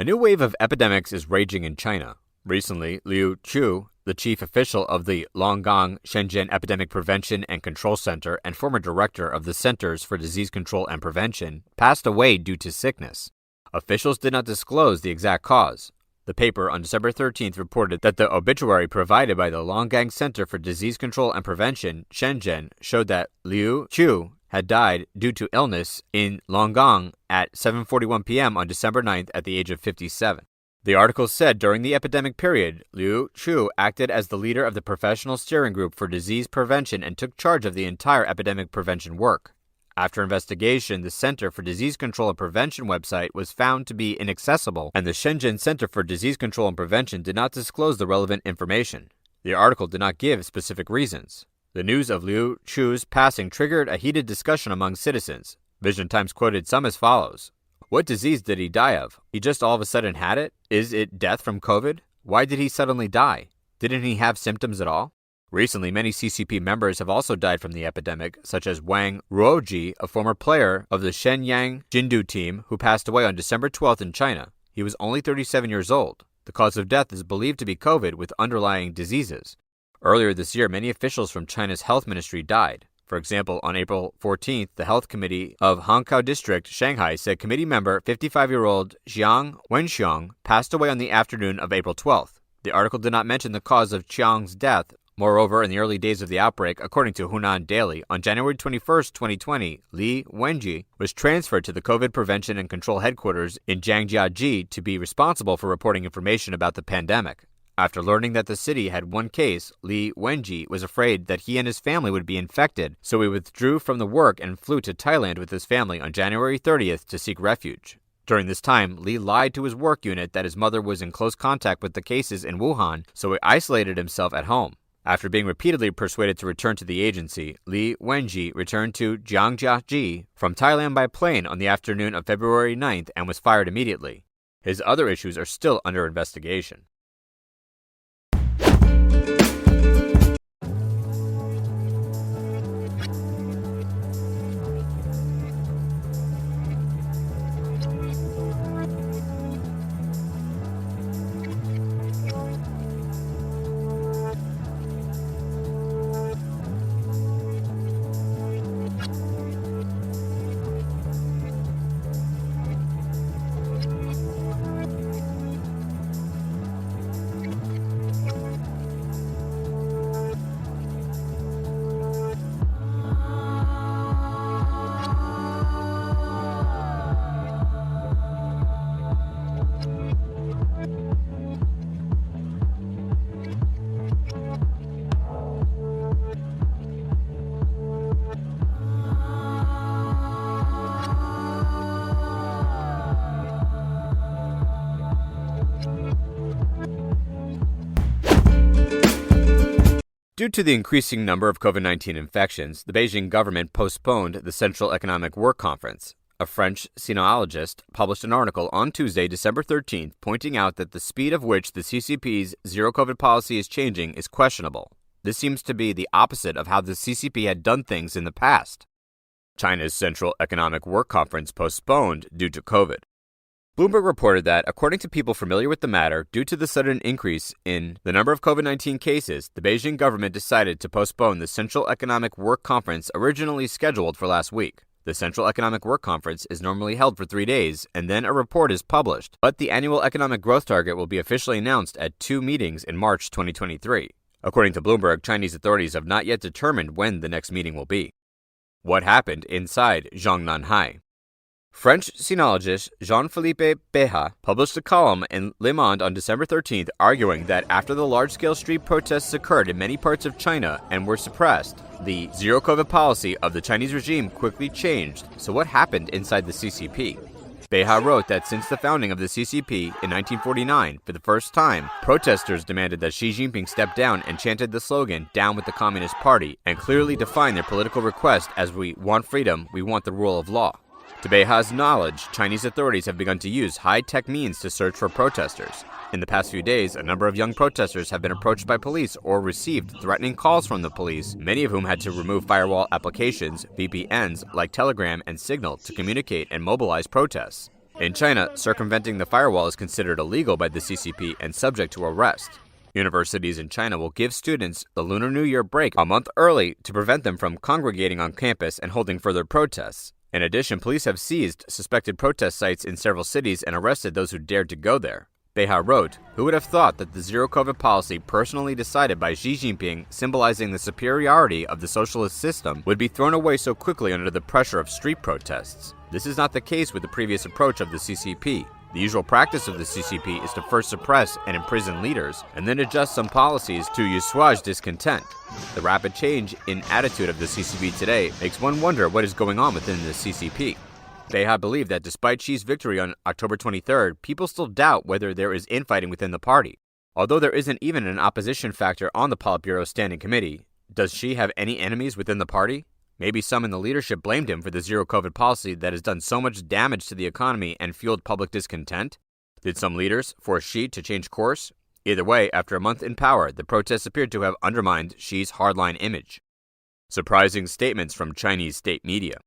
A new wave of epidemics is raging in China. Recently, Liu Chu, the chief official of the Longgang Shenzhen Epidemic Prevention and Control Center and former director of the Centers for Disease Control and Prevention, passed away due to sickness. Officials did not disclose the exact cause. The paper on December 13th reported that the obituary provided by the Longgang Center for Disease Control and Prevention, Shenzhen, showed that Liu Chu had died due to illness in Longgang at 7:41 p.m. on December 9th at the age of 57. The article said during the epidemic period, Liu Chu acted as the leader of the professional steering group for disease prevention and took charge of the entire epidemic prevention work. After investigation, the Center for Disease Control and Prevention website was found to be inaccessible, and the Shenzhen Center for Disease Control and Prevention did not disclose the relevant information. The article did not give specific reasons. The news of Liu Chu's passing triggered a heated discussion among citizens. Vision Times quoted some as follows. What disease did he die of? He just all of a sudden had it? Is it death from COVID? Why did he suddenly die? Didn't he have symptoms at all? Recently, many CCP members have also died from the epidemic, such as Wang Ruoji, a former player of the Shenyang Jindu team who passed away on December 12th in China. He was only 37 years old. The cause of death is believed to be COVID with underlying diseases. Earlier this year, many officials from China's health ministry died. For example, on April 14th, the Health Committee of Hankou District, Shanghai, said committee member 55-year-old Jiang Wenxiang passed away on the afternoon of April 12th. The article did not mention the cause of Chiang's death. Moreover, in the early days of the outbreak, according to Hunan Daily, on January 21, 2020, Li Wenji was transferred to the COVID Prevention and Control Headquarters in Zhangjiajie to be responsible for reporting information about the pandemic. After learning that the city had one case, Li Wenji was afraid that he and his family would be infected, so he withdrew from the work and flew to Thailand with his family on January 30th to seek refuge. During this time, Li lied to his work unit that his mother was in close contact with the cases in Wuhan, so he isolated himself at home. After being repeatedly persuaded to return to the agency, Li Wenji returned to Zhangjiajie from Thailand by plane on the afternoon of February 9th and was fired immediately. His other issues are still under investigation. Due to the increasing number of COVID-19 infections, the Beijing government postponed the Central Economic Work Conference. A French sinologist published an article on Tuesday, December 13th, pointing out that the speed of which the CCP's zero-COVID policy is changing is questionable. This seems to be the opposite of how the CCP had done things in the past. China's Central Economic Work Conference postponed due to COVID. Bloomberg reported that, according to people familiar with the matter, due to the sudden increase in the number of COVID-19 cases, the Beijing government decided to postpone the Central Economic Work Conference originally scheduled for last week. The Central Economic Work Conference is normally held for 3 days, and then a report is published, but the annual economic growth target will be officially announced at 2 meetings in March 2023. According to Bloomberg, Chinese authorities have not yet determined when the next meeting will be. What happened inside Zhongnanhai? French sinologist Jean-Philippe Beha published a column in Le Monde on December 13th arguing that after the large-scale street protests occurred in many parts of China and were suppressed, the zero-COVID policy of the Chinese regime quickly changed. So what happened inside the CCP? Beha wrote that since the founding of the CCP in 1949, for the first time, protesters demanded that Xi Jinping step down and chanted the slogan, "Down with the Communist Party," and clearly defined their political request as "We want freedom, we want the rule of law." To Beha's knowledge, Chinese authorities have begun to use high-tech means to search for protesters. In the past few days, a number of young protesters have been approached by police or received threatening calls from the police, many of whom had to remove firewall applications, VPNs, like Telegram and Signal, to communicate and mobilize protests. In China, circumventing the firewall is considered illegal by the CCP and subject to arrest. Universities in China will give students the Lunar New Year break a month early to prevent them from congregating on campus and holding further protests. In addition, police have seized suspected protest sites in several cities and arrested those who dared to go there. Beha wrote, "Who would have thought that the zero-COVID policy personally decided by Xi Jinping, symbolizing the superiority of the socialist system, would be thrown away so quickly under the pressure of street protests? This is not the case with the previous approach of the CCP. The usual practice of the CCP is to first suppress and imprison leaders, and then adjust some policies to assuage discontent. The rapid change in attitude of the CCP today makes one wonder what is going on within the CCP." Beha believed that despite Xi's victory on October 23rd, people still doubt whether there is infighting within the party. Although there isn't even an opposition factor on the Politburo Standing Committee, does Xi have any enemies within the party? Maybe some in the leadership blamed him for the zero-COVID policy that has done so much damage to the economy and fueled public discontent? Did some leaders force Xi to change course? Either way, after a month in power, the protests appeared to have undermined Xi's hardline image. Surprising statements from Chinese state media.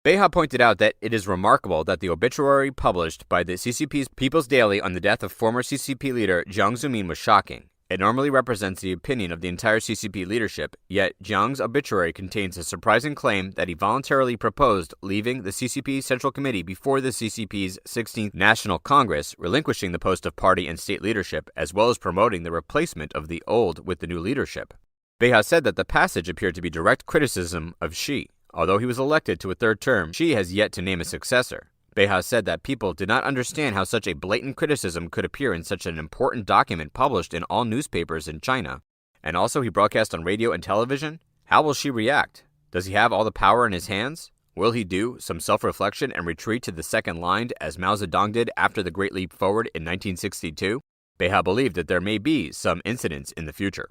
Beha pointed out that it is remarkable that the obituary published by the CCP's People's Daily on the death of former CCP leader Jiang Zemin was shocking. It normally represents the opinion of the entire CCP leadership, yet Jiang's obituary contains a surprising claim that he voluntarily proposed leaving the CCP Central Committee before the CCP's 16th National Congress, relinquishing the post of party and state leadership, as well as promoting the replacement of the old with the new leadership. Beha said that the passage appeared to be direct criticism of Xi. Although he was elected to a third term, Xi has yet to name a successor. Beha said that people did not understand how such a blatant criticism could appear in such an important document published in all newspapers in China. And also he broadcast on radio and television. How will Xi react? Does he have all the power in his hands? Will he do some self-reflection and retreat to the second line as Mao Zedong did after the Great Leap Forward in 1962? Beha believed that there may be some incidents in the future.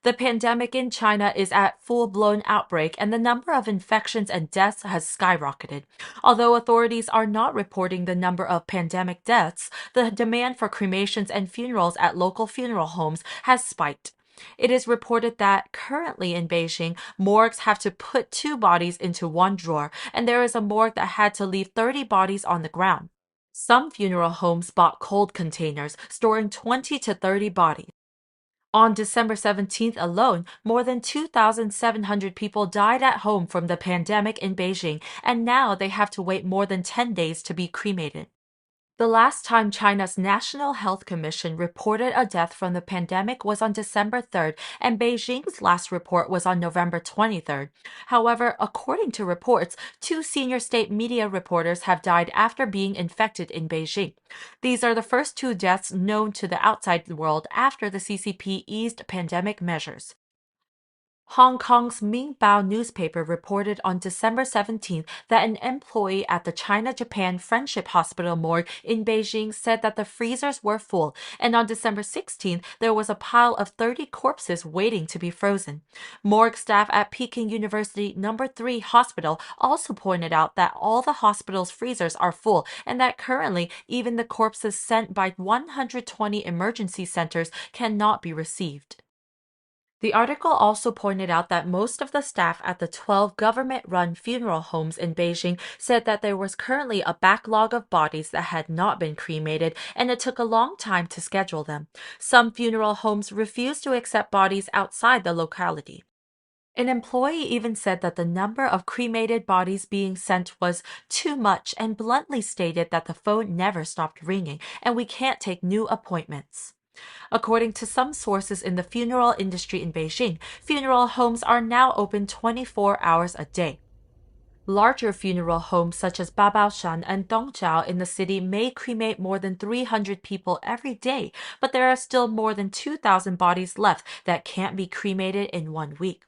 The pandemic in China is at full-blown outbreak, and the number of infections and deaths has skyrocketed. Although authorities are not reporting the number of pandemic deaths, the demand for cremations and funerals at local funeral homes has spiked. It is reported that currently in Beijing, morgues have to put 2 bodies into one drawer, and there is a morgue that had to leave 30 bodies on the ground. Some funeral homes bought cold containers, storing 20 to 30 bodies. On December 17th alone, more than 2,700 people died at home from the pandemic in Beijing, and now they have to wait more than 10 days to be cremated. The last time China's National Health Commission reported a death from the pandemic was on December 3rd, and Beijing's last report was on November 23rd. However, according to reports, 2 senior state media reporters have died after being infected in Beijing. These are the first 2 deaths known to the outside world after the CCP eased pandemic measures. Hong Kong's Mingbao newspaper reported on December 17th that an employee at the China-Japan Friendship Hospital morgue in Beijing said that the freezers were full, and on December 16th there was a pile of 30 corpses waiting to be frozen. Morgue staff at Peking University No. 3 Hospital also pointed out that all the hospital's freezers are full, and that currently even the corpses sent by 120 emergency centers cannot be received. The article also pointed out that most of the staff at the 12 government-run funeral homes in Beijing said that there was currently a backlog of bodies that had not been cremated, and it took a long time to schedule them. Some funeral homes refused to accept bodies outside the locality. An employee even said that the number of cremated bodies being sent was too much and bluntly stated that the phone never stopped ringing and we can't take new appointments. According to some sources in the funeral industry in Beijing, funeral homes are now open 24 hours a day. Larger funeral homes such as Babaoshan and Dongzhou in the city may cremate more than 300 people every day, but there are still more than 2,000 bodies left that can't be cremated in 1 week.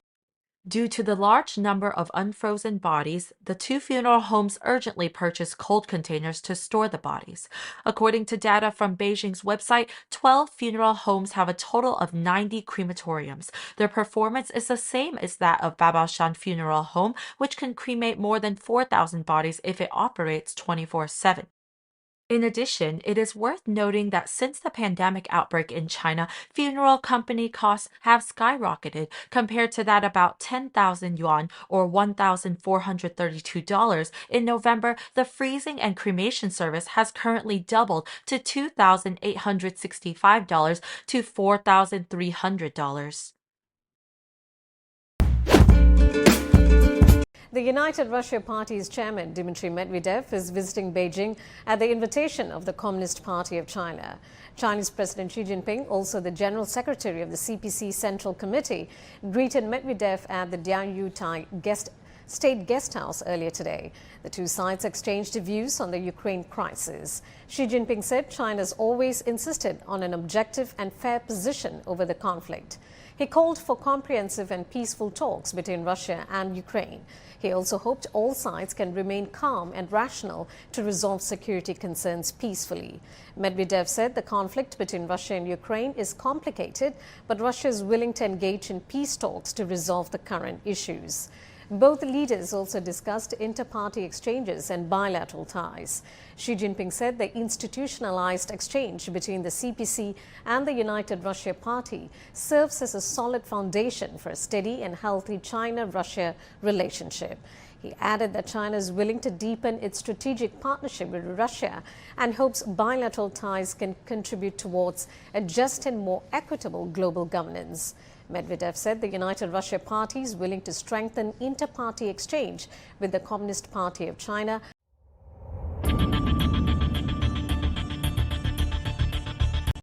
Due to the large number of unfrozen bodies, the 2 funeral homes urgently purchased cold containers to store the bodies. According to data from Beijing's website, 12 funeral homes have a total of 90 crematoriums. Their performance is the same as that of Babaoshan Funeral Home, which can cremate more than 4,000 bodies if it operates 24/7. In addition, it is worth noting that since the pandemic outbreak in China, funeral company costs have skyrocketed compared to that about 10,000 yuan or $1,432 in November. The freezing and cremation service has currently doubled to $2,865 to $4,300. The United Russia Party's chairman, Dmitry Medvedev, is visiting Beijing at the invitation of the Communist Party of China. Chinese President Xi Jinping, also the General Secretary of the CPC Central Committee, greeted Medvedev at the Dianyutai State Guest House earlier today. The two sides exchanged views on the Ukraine crisis. Xi Jinping said China has always insisted on an objective and fair position over the conflict. He called for comprehensive and peaceful talks between Russia and Ukraine. He also hoped all sides can remain calm and rational to resolve security concerns peacefully. Medvedev said the conflict between Russia and Ukraine is complicated, but Russia is willing to engage in peace talks to resolve the current issues. Both leaders also discussed inter-party exchanges and bilateral ties. Xi Jinping said the institutionalized exchange between the CPC and the United Russia Party serves as a solid foundation for a steady and healthy China-Russia relationship. He added that China is willing to deepen its strategic partnership with Russia and hopes bilateral ties can contribute towards a just and more equitable global governance. Medvedev said the United Russia Party is willing to strengthen inter-party exchange with the Communist Party of China